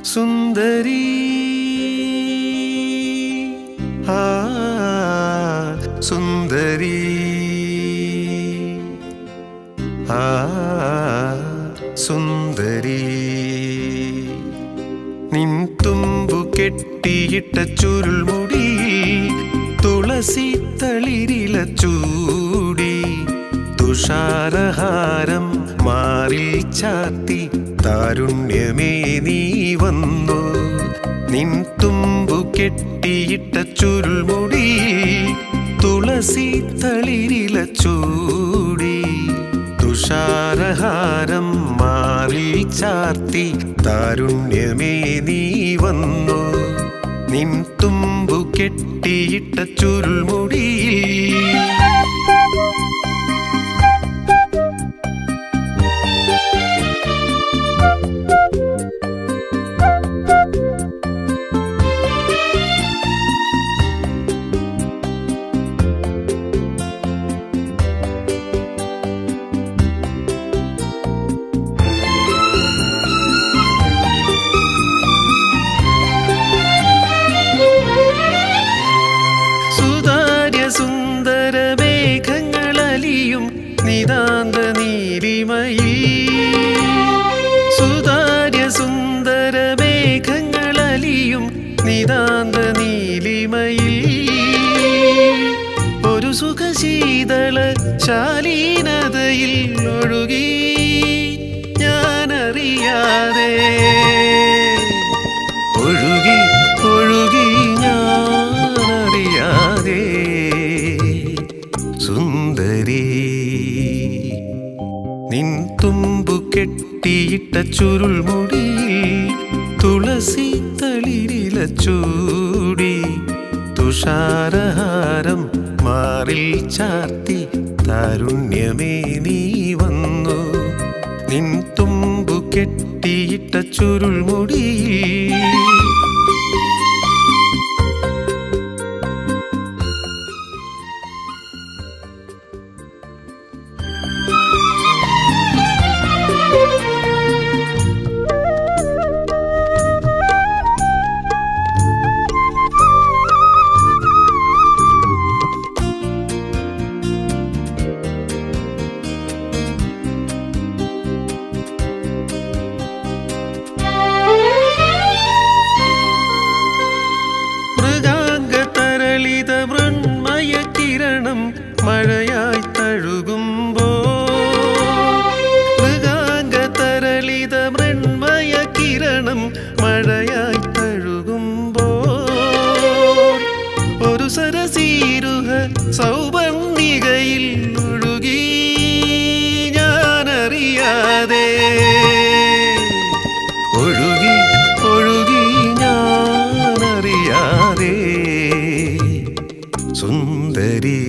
സുന്ദരി ആ സുന്ദരി ആ സുന്ദരി നിൻ തുമ്പു കെട്ടിയിട്ട ചുരുൾമുടി തുളസി തളിരില ചൂടി തുഷാരഹാരം മാറിൽ ചാത്തി താരുണ്യമേ നീ വന്നു നിൻ തുമ്പു കെട്ടിയിട്ട ചുരുൾമുടി തുളസി തളിരില ചൂടി തുഷാരഹാരം മാറിൽ ചാർത്തി താരുണ്യമേ നീ വന്നു നിൻ തുമ്പു കെട്ടിയിട്ട ചുരുൾമുടിയിൽ നിതാന്ത നീലിമയിൽ സുതാര്യ സുന്ദര മേഘങ്ങളലിയും നിതാന്ത നീലിമയിൽ ഒരു സുഖശീതള ശാലീനതയിൽ ഒഴുകി ഞാനറിയാതെ ഒഴുകി ഒഴുകി ഞാനറിയാതെ സുന്ദരി നിൻ തുമ്പു കെട്ടിയിട്ട ചുരുൾമുടി തുളസി തളിരില ചൂടി തുഷാരഹാരം മാറിൽ ചാർത്തി താരുണ്യമേ നീ വന്നു നിൻ തുമ്പു കെട്ടിയിട്ട ചുരുൾമുടി മഴയായി തഴുകുമ്പോ മൃഗാംഗതരളിത മൃണ്മയ കിരണം മഴയായി തഴുകുമ്പോ ഒരു സരസീരുഹ സൗവർണികയിൽ ഒഴുകി ഞാനറിയാതെ ഒഴുകി ഒഴുകി ഞാനറിയാതെ സുന്ദരി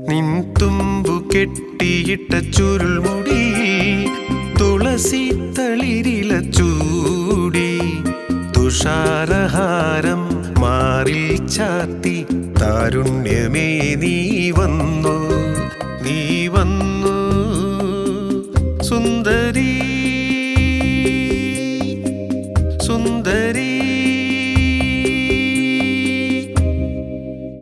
നിൻ തുമ്പു കെട്ടിയിട്ട ചുരുൾമുടി തുളസി തളിരില ചൂടി തുഷാരഹാരം മാറിൽ ചാത്തി താരുണ്യമേ നീ വന്നു നീ വന്നു